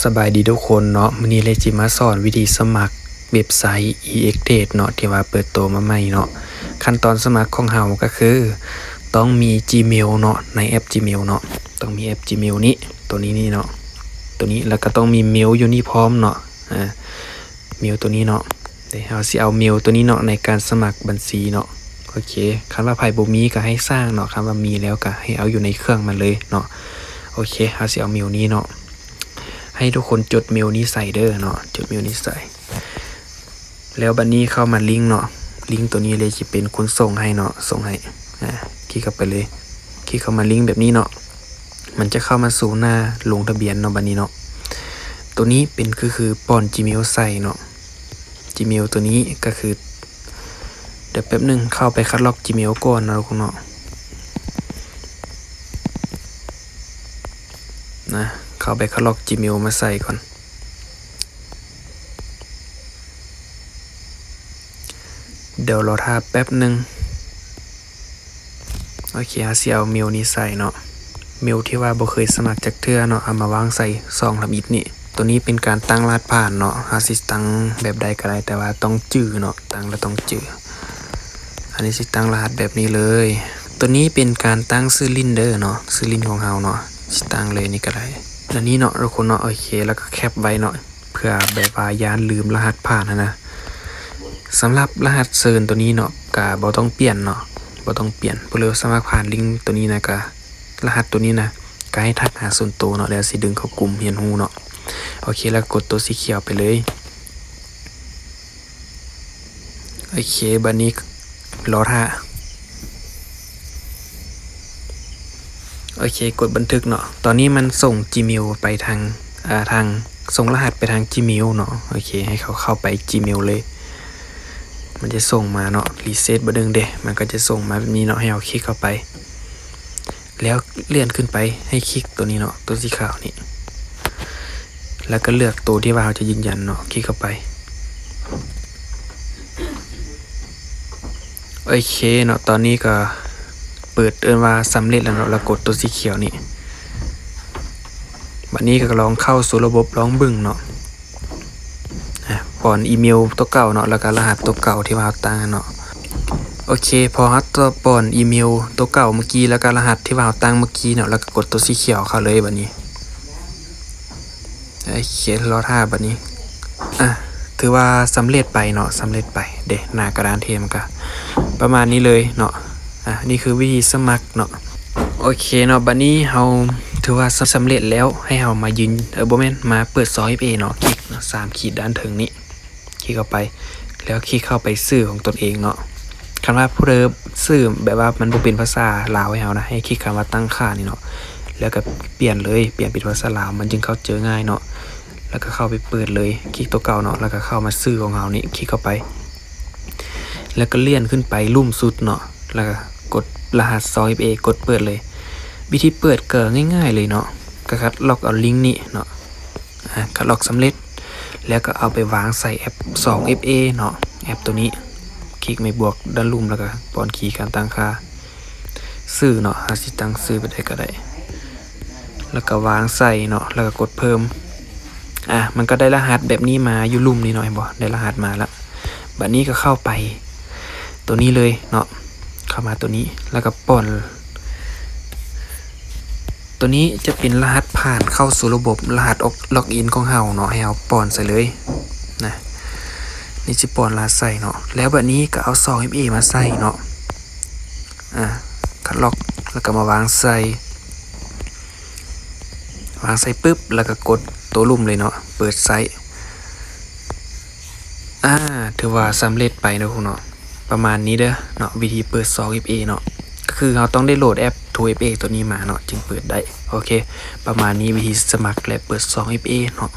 สบายดีทุกคนเนาะมื้อนี้เลยจิมาสอนวิธีสมัครเว็บไซต์ EXDate เนาะที่ว่าเปิดตัวมาใหม่เนาะขั้นตอนสมัครของเฮาก็คือต้องมี Gmail เนาะในแอป Gmail เนาะต้องมีแอป Gmail นี้ตัวนี้เนาะตัวนี้แล้วก็ต้องมีเมลอยู่นี่พร้อมเนาะเมลตัวนี้เนาะเดี๋ยวเฮาสิเอาเมลตัวนี้เนาะในการสมัครบัญชีเนาะโอเคคันว่าไผบ่มีก็ให้สร้างเนาะคันว่ามีแล้วก็ให้เอาอยู่ในเครื่องมันเลยเนาะโอเคเฮาสิเอาเมลนี้เนาะให้ทุกคนจดเมลนี้ใส่เด้อเนาะจดเมลนี้ใส่แล้วบัดนี้เข้ามาลิงก์เนาะลิงก์ตัวนี้เลยจะเป็นคนส่งให้เนาะส่งให้คลิกเข้าไปเลยคลิกเข้ามาลิงก์แบบนี้เนาะมันจะเข้ามาสู่หน้าลงทะเบียนเนาะบัดนี้เนาะตัวนี้เป็นคือป้อน Gmail ใส่เนาะ Gmail ตัวนี้ก็คือเดี๋ยวแป๊บนึงเข้าไปคัดลอก Gmail ก่อนนะทุกคนเนาะนะเข้าไปคัดลอก Gmail มาใส่ก่อนเดี๋ยวรอท่าแป๊บนึงโอเคสิเอาเมลนี้ใส่เนาะเมลที่ว่าบ่เคยสมัครจักเทื่อเนาะเอามาวางใส่ซองทำอิฐนี่ตัวนี้เป็นการตั้งรหัสผ่านเนาะสิตั้งแบบใดก็ได้แต่ว่าต้องจื้อเนาะตั้งแล้วต้องจื้ออันนี้สิตั้งรหัสแบบนี้เลยตัวนี้เป็นการตั้งชื่อลิ้นเด้อเนาะชื่อลิ้นของเฮาเนาะสิตั้งเลยนี่ก็ได้แล้วนี้เนาะทุกคนเนาะโอเคแล้วก็แคปไว้เนาะเพื่อแบบว่าย่านลืมรหัสผ่านนะสำหรับรหัสเซิร์นตัวนี้เนาะก็บ่ต้องเปลี่ยนเนาะบ่ต้องเปลี่ยนผู้เร็วสมัครผ่านลิงก์ตัวนี้นะก็รหัสตัวนี้นะก็ให้ทักหาส่วนตัวเนาะแล้วสิดึงเข้ากลุ่มเฮียนฮู้เนาะโอเคแล้วกดตัวสีเขียวไปเลยโอเคบัดนี้รอท่าโอเคกดบันทึกเนาะตอนนี้มันส่ง Gmail ไปทางส่งรหัสไปทาง Gmail เนาะโอเคให้เขาเข้าไป Gmail เลยมันจะส่งมาเนาะรีเซ็ตบ่ดึงเด้มันก็จะส่งมาแบบนี้เนาะให้เราคลิกเข้าไปแล้วเลื่อนขึ้นไปให้คลิกตัวนี้เนาะตัวสีขาวนี่แล้วก็เลือกตัวที่ว่าเราจะยืนยันเนาะคลิกเข้าไปโอเคเนาะตอนนี้ก็เปิดว่าสำเร็จแล้วเนาะแล้วกดตัวสีเขียวนี่บัดนี้ก็ลองเข้าสู่ระบบลองเบิ่งเนาะป้อนอีเมลตัวเก่าเนาะแล้วก็รหัสตัวเก่าที่ว่าเราตั้งเนาะโอเคพอตัวป้อนอีเมลตัวเก่าเมื่อกี้แล้วก็รหัสที่ว่าเราตั้งเมื่อกี้เนาะแล้วก็กดตัวสีเขียวเข้าเลยบัดนี้โอเครอท่าบัดนี้ถือว่าสำเร็จไปเนาะสำเร็จไปเด้หน้ากระดานเทมก็ประมาณนี้เลยเนาะนี่คือวิธีสมัครเนาะโอเคเนาะบัดนี้เฮาถือว่าสำเร็จแล้วให้เฮามายืนบ่แม่นมาเปิดFAเนาะคลิกเนาะ3ขีดด้านถึงนี้คลิกเข้าไปแล้วคลิกเข้าไปชื่อของตนเองเนาะคำว่าผู้เริ่มชื่อแบบว่ามันบ่เป็นภาษาลาวให้เฮานะให้คลิกคำว่าตั้งค่านี่เนาะแล้วก็เปลี่ยนเลยเปลี่ยนเป็นภาษาลาวมันจึงเข้าเจอง่ายเนาะแล้วก็เข้าไปเปิดเลยคลิกตัวเก่าเนาะแล้วก็เข้ามาชื่อของเฮานี่คลิกเข้าไปแล้วก็เลื่อนขึ้นไปลุ่มสุดเนาะแล้วก็กดรหัสFAกดเปิดเลยวิธีเปิดก็ง่ายๆเลยเนาะก็คัดล็อกเอาลิงก์นี้เนาะคัดล็อกสำเร็จแล้วก็เอาไปวางใส่แอปFAเนาะแอปตัวนี้คลิกไม่บวกด้านลุ่มแล้วก็ป้อนคีย์การตั้งค่าชื่อเนาะสิตั้งชื่อไปได้ก็ได้แล้วก็วางใส่เนาะแล้วก็กดเพิ่มมันก็ได้รหัสแบบนี้มาอยู่ลุ่มนี่หน่อยบ่ได้รหัสมาแล้วบัดนี้ก็เข้าไปตัวนี้เลยเนาะเข้ามาตัวนี้แล้วก็ป้อนตัวนี้จะเป็นรหัสผ่านเข้าสู่ระบบรหัสล็อกอินของเฮาเนาะให้เฮาป้อนใส่เลยนะนี่สิป้อนรหัสใส่เนาะแล้วบัดนี้ก็เอาFAมาใส่เนาะคัดล็อกแล้วก็มาวางใส่ปึ๊บแล้วก็กดตัวลุ่มเลยเนาะเปิดไซต์ถือว่าสำเร็จไปนะพวกเนาะประมาณนี้เด้อเนาะวิธีเปิดFAเนาะก็คือเราต้องได้โหลดแอปFAตัวนี้มาเนาะจึงเปิดได้โอเคประมาณนี้วิธีสมัครและเปิดFAเนาะ